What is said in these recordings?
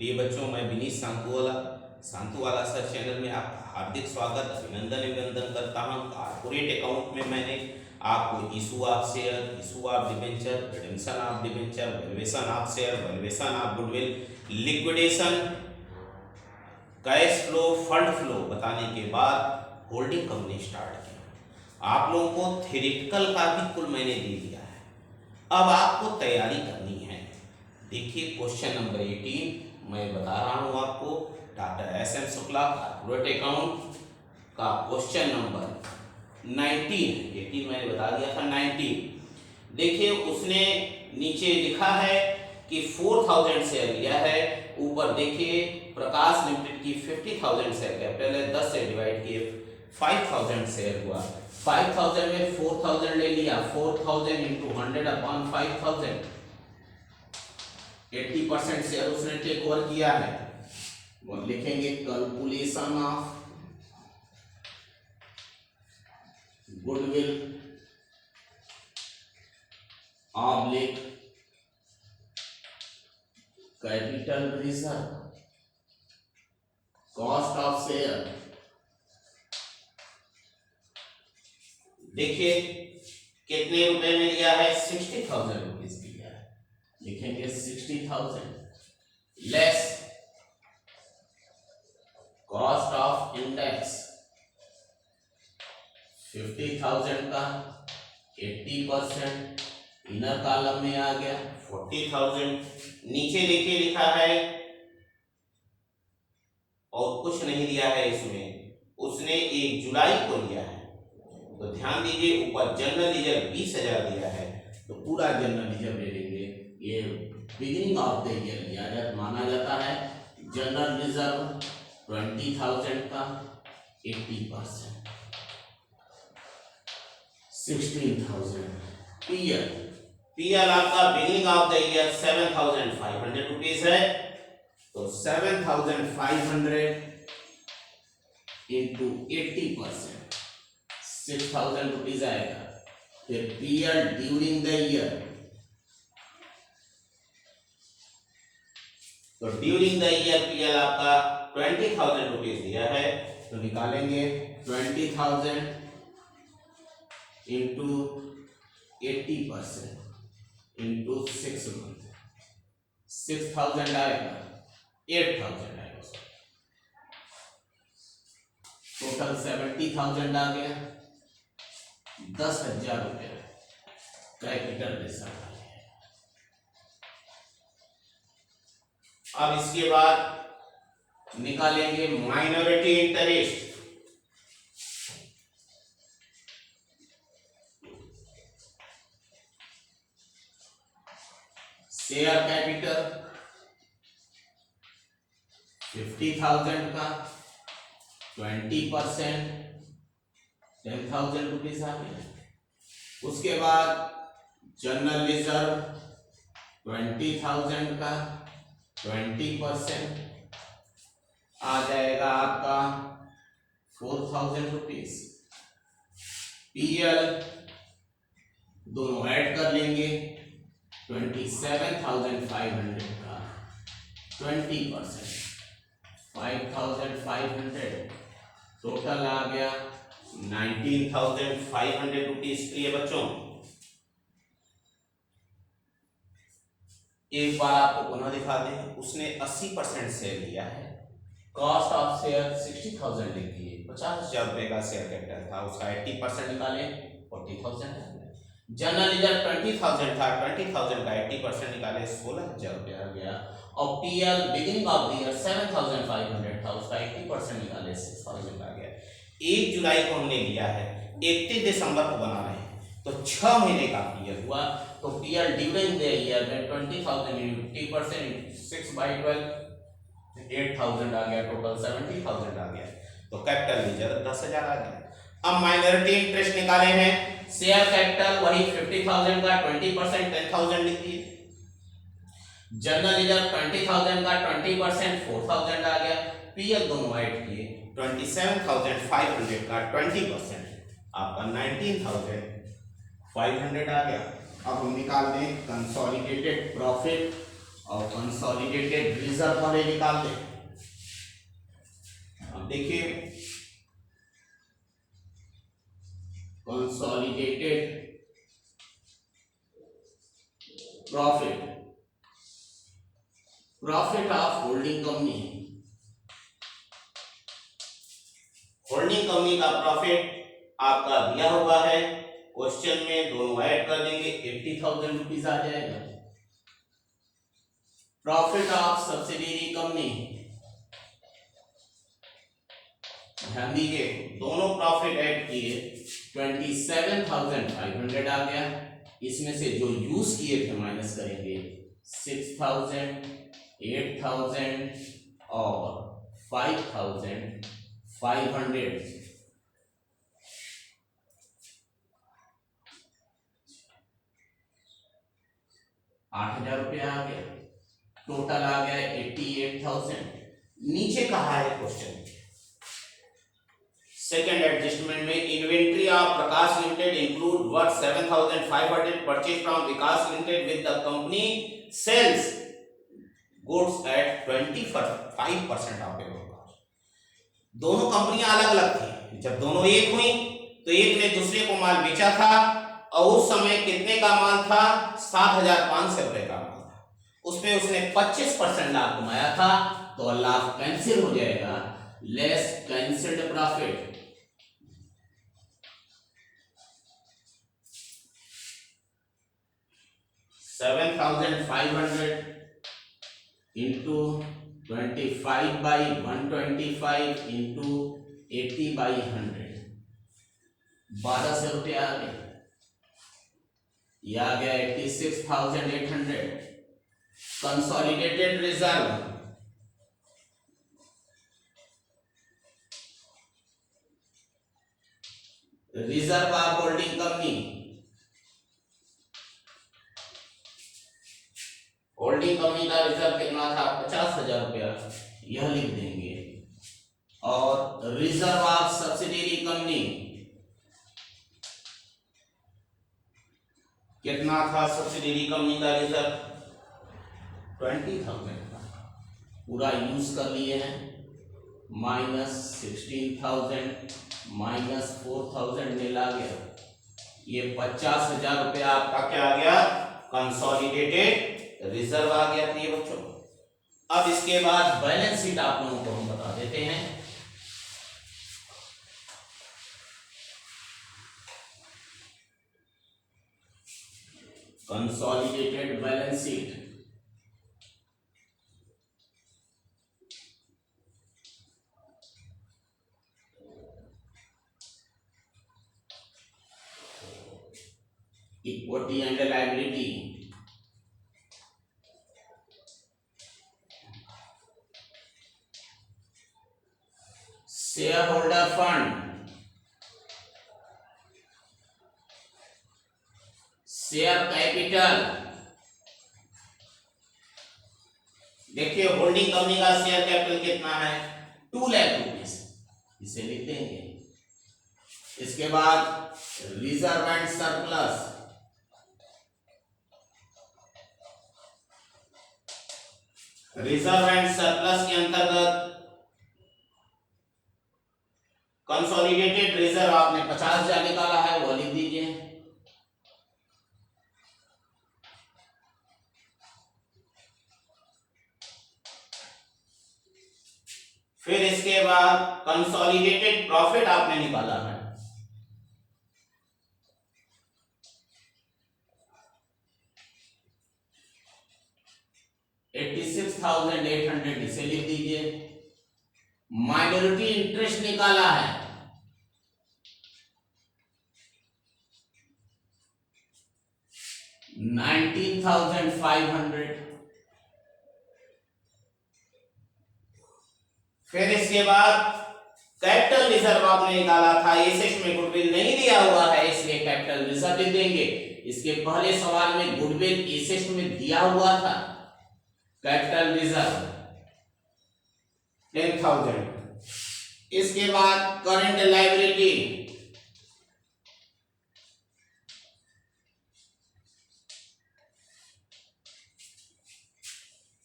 प्रिय बच्चों, मैं विनीत सांतुवाला सर चैनल में आपका हार्दिक स्वागत अभिनंदन करता हूं। कॉर्पोरेट अकाउंट में मैंने आपको issue of share, issue of debenture, redemption of debenture, valuation of share, valuation of goodwill, liquidation, cash flow, fund flow बताने के बाद होल्डिंग कंपनी स्टार्ट किया। आप लोगों को थ्योरेटिकल का भी कुल मैंने दे दिया है, अब आपको तैयारी करनी है। देखिए क्वेश्चन नंबर 18 मैं बता रहा हूं आपको, doctor SM. Shukla corporate account का क्वेश्चन नंबर 18 मैंने बता दिया था 19। देखिए उसने नीचे लिखा है कि 4000 शेयर लिया है, ऊपर देखिए प्रकाश लिमिटेड की 50,000 शेयर कैपिटल है, 10 से डिवाइड किए 5000 शेयर हुआ। 5000 में 4000 ले लिया, 4000 इंटू 100 अपॉन 5000, 80% शेयर उसने टेक ओवर किया है। वो लिखेंगे calculation of goodwill oblique capital reserve, cost of share. देखिए कितने रुपए में लिया है, 60,000 रुपीज लिया है। लिखेंगे 60,000 लेस कॉस्ट ऑफ इंडेक्स 50,000 का 80%, इनर कॉलम में आ गया 40,000। नीचे देखिए लिखा है और कुछ नहीं दिया है इसमें, उसने 1 जुलाई को लिया है। तो ध्यान दीजिए ऊपर जनरल रिजर्व 20,000 दिया है, तो पूरा जनरल रिजर्व ले लेंगे। ये बिगिनिंग ऑफ द ईयर लिया जाता, माना जाता है। जनरल रिजर्व 20,000 का 80%, 16,000। पीएल आपका beginning of the year 7,500 rupees है, तो 7,500 इंटू 80% 6,000 रुपीज आएगा। फिर पीएल ड्यूरिंग द ईयर, तो ड्यूरिंग द ईयर पीएल आपका 20,000 रुपीज दिया है, तो निकालेंगे 20,000 इंटू 80% इंटू 6 मंथ, 6,000 आएगा, 8,000 आएगा, टोटल 70,000 आ गया। 10,000 रुपये कैपिटल रिजर्व। अब इसके बाद निकालेंगे माइनॉरिटी इंटरेस्ट। शेयर कैपिटल 50,000 का 20% 10,000 रुपीज आ गया। उसके बाद जनरल रिजर्व 20,000 का 20% आ जाएगा आपका 4,000 रुपीज। पीएल दोनों ऐड कर लेंगे, 27,500 का 20% 5,500, टोटल आ गया 19,500 रुपीज। प्रिय बच्चों, एक बार आपको पुनः दिखा दें, उसने 80% शेयर लिया है, कॉस्ट ऑफ शेयर 60,000 लिख दिए, 50,000 रुपए का शेयर कैपिटल था, उसका 80% निकाले 40,000। जनरल रिजर्व 20,000 था, 20,000 का 80% निकाले 16,000 रुपया आ गया। और PL beginning of the year 7,500 था, उसका 80% निकाले 6,000 आ गया। 1 जुलाई को हमने लिया है, 31 दिसंबर को बना रहे हैं, तो 6 महीने का पीएल हुआ। तो पीएल ड्यूरिंग द ईयर में 20,000 इंटू 80% 6/12 8,000 आ गया, टोटल 70,000 आ गया। तो कैपिटल रिजर्व 10,000 आ गया। अब माइनॉरिटी इंटरेस्ट निकाले हैं। शेयर कैपिटल वही 50,000 का 20% 10,000 लिख दिए। जनरल रिजर्व 20,000 का 20% 4,000 आ गया। पीएल दोनों ऐड किए, 27,500 का 20% आपका 19,500 आ गया। अब हम निकाल दें कंसोलिडेटेड प्रॉफिट और कंसोलिडेटेड रिजर्व वाले निकाल दें। अब देखिए consolidated profit of holding company, holding company का प्रॉफिट आपका दिया हुआ है क्वेश्चन में, दोनों ऐड कर देंगे 80,000 रुपीज आ जाएगा। प्रॉफिट ऑफ सब्सिडियरी कंपनी, ध्यान दीजिए दोनों प्रॉफिट ऐड किए 27,500 आ गया। इसमें से जो यूज किए थे माइनस करेंगे 6,000, 8,000 और 5,500। 8,000 रुपया आ गया, टोटल आ गया 88,000। नीचे कहा है क्वेश्चन सेकंड एडजस्टमेंट में inventory of Prakash limited include worth 7,500 purchase from Vikas limited with the company sells goods at 25% of payroll cost. दोनों कंपनियां अलग अलग थी, जब दोनों एक हुई तो एक ने दूसरे को माल बेचा था और उस समय कितने का माल था 7,500 रुपए का माल था, उसमें उसने 25% लाभ कमाया था, तो लाभ कैंसिल हो जाएगा, less cancelled profit. 7,500 into 25/125 into 80/100, 1,200 रुपया आ गया। यह आ गया 86,800। Consolidated reserve, reserve of holding company, holding company का रिजर्व कितना था 50,000 रुपया, यह लिख देंगे। और रिजर्व ऑफ सब्सिडियरी कंपनी कितना था, सब्सिडियरी कंपनी का रिजर्व 20,000 था, पूरा यूज कर लिए हैं। -16,000 -4,000 मिला गया, ये 50,000 रुपया आपका क्या आ गया, कंसोलिडेटेड रिजर्व आ गया प्रिय बच्चों। अब इसके बाद बैलेंस शीट आप लोगों को हम बता देते हैं। Consolidated balance sheet, equity and liability, share holder fund, share capital. देखिए होल्डिंग कंपनी का शेयर कैपिटल कितना है 2 लाख रुपीस, इसे लिख देंगे। इसके बाद reserve and surplus, reserve and surplus के अंतर्गत कंसोलिडेटेड रिजर्व आपने 50,000 निकाला है, वो लिख दीजिए। फिर इसके बाद कंसोलिडेटेड प्रॉफिट आपने निकाला है, $86,800, इसे लिख दीजिए। माइनॉरिटी इंटरेस्ट निकाला है, $19,500। फिर इसके बाद कैपिटल रिजर्व आपने निकाला था, एसेट में गुडविल नहीं दिया हुआ है इसलिए कैपिटल रिजर्व लिख देंगे। इसके पहले सवाल में गुडविल एसेट में दिया हुआ था, कैपिटल रिजर्व 10,000। इसके बाद करंट लायबिलिटी,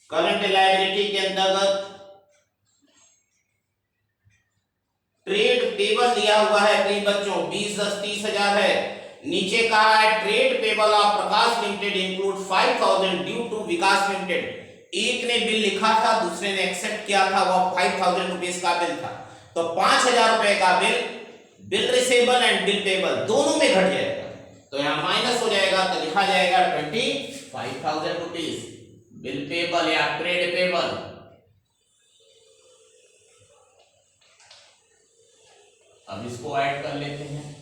करंट लायबिलिटी के अंतर्गत ट्रेड पेबल दिया हुआ है प्रिय बच्चों 20, 10, 30,000 है। नीचे कहा है trade payable of Prakash limited include 5,000 due to Vikas limited. एक ने बिल लिखा था, दूसरे ने एक्सेप्ट किया था, वो 5,000 रुपीज का बिल था। तो 5,000 रुपए का bill receivable and bill payable दोनों में घट जाएगा, तो यहां माइनस हो जाएगा, तो लिखा जाएगा 25,000 रुपीज बिल पेबल या ट्रेड पेबल। अब इसको ऐड कर लेते हैं।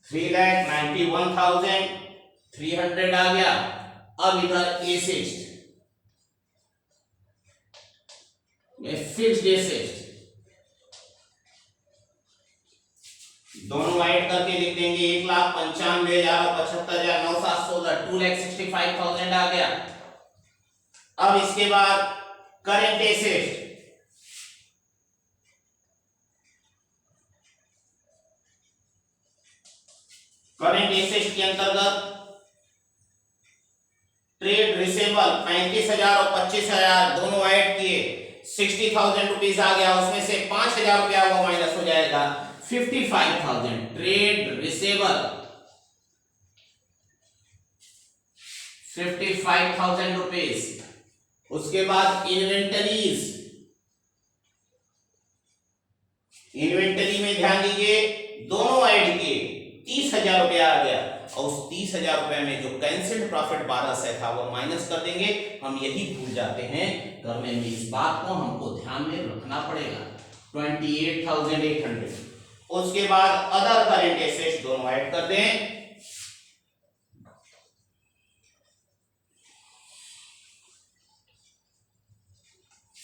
$3,91,300 आ गया। अब इधर एसेट में फिक्स्ड एसेट दोनों ऐड करके लिख देंगे 1,95,75,916 2,65,000 आ गया। अब इसके बाद करेंट एसेट के अंतर्गत ट्रेड रिसेबल 35,000 और 25,000 दोनों ऐड किए 60,000 रुपीज आ गया। उसमें से 5,000 रुपया वो माइनस हो जाएगा 55,000 ट्रेड रिसेबल 55,000 रुपीज। उसके बाद इन्वेंटरी में ध्यान दीजिए दोनों ऐड किए 30,000 रुपया आ गया, और उस 30,000 रुपए में जो कैंसिल्ड प्रॉफिट 1,200 था वो माइनस कर देंगे। हम यही भूल जाते हैं करने में, इस बात को हमको ध्यान में रखना पड़ेगा। 28,800। उसके बाद अदर करेंट एसेट्स दोनों ऐड कर दें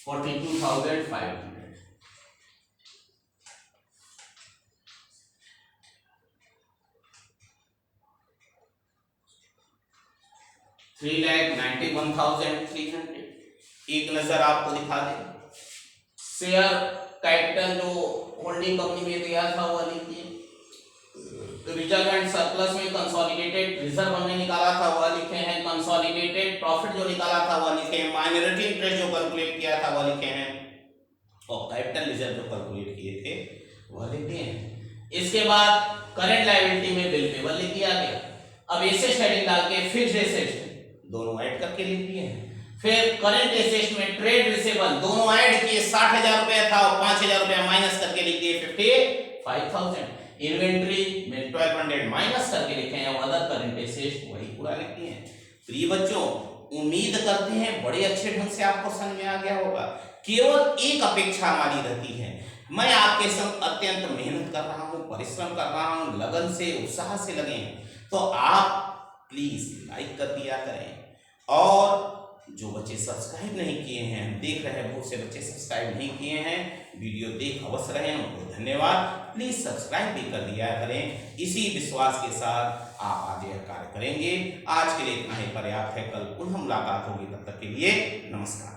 42,500। 3,91,300। एक नजर आपको दिखा दे शेयर कैपिटल जो होल्डिंग कंपनी में दिया था वो लिखिए। रिजर्व एंड सरप्लस में कंसोलिडेटेड रिजर्व हमने निकाला था वो लिखे हैं, कंसोलिडेटेड प्रॉफिट जो निकाला था वो लिखे हैं, माइनॉरिटी इंटरेस्ट जो कैलकुलेट किया था वो लिखे हैं, और कैपिटल रिजर्व जो कैलकुलेट किए थे वो लिखे हैं। इसके बाद करंट लायबिलिटी में बिल पेबल लिख दिया गया। अब एसेट हेडिंग डाल के फिक्स्ड एसेट दोनों ऐड करके लिख दिए हैं। फिर करंट एसेट में ट्रेड रिसेबल दोनों ऐड किए 60,000 रुपया था और 5,000 रुपया माइनस करके लिख दिए 55,000। इन्वेंटरी में 1200 माइनस करके लिखे हैं, और अदर करंट एसेट वही पूरा लिख दिए हैं। प्रिय बच्चों उम्मीद करते हैं बड़े अच्छे ढंग से आपको समझ में आ गया होगा। केवल एक अपेक्षा हमारी रहती है, मैं आपके संग अत्यंत मेहनत कर रहा हूँ, परिश्रम कर रहा हूँ, लगन से उत्साह से लगे, तो आप प्लीज लाइक कर दिया करें। और जो बच्चे सब्सक्राइब नहीं किए हैं, देख रहे हैं बहुत से बच्चे सब्सक्राइब नहीं किए हैं, वीडियो देख अवश्य रहे हैं, उनको धन्यवाद। प्लीज सब्सक्राइब भी कर दिया करें। इसी विश्वास के साथ आप आगे कार्य करेंगे। आज के लिए इतना ही पर्याप्त है, कल पुनः मुलाकात होगी, तब तक के लिए नमस्कार।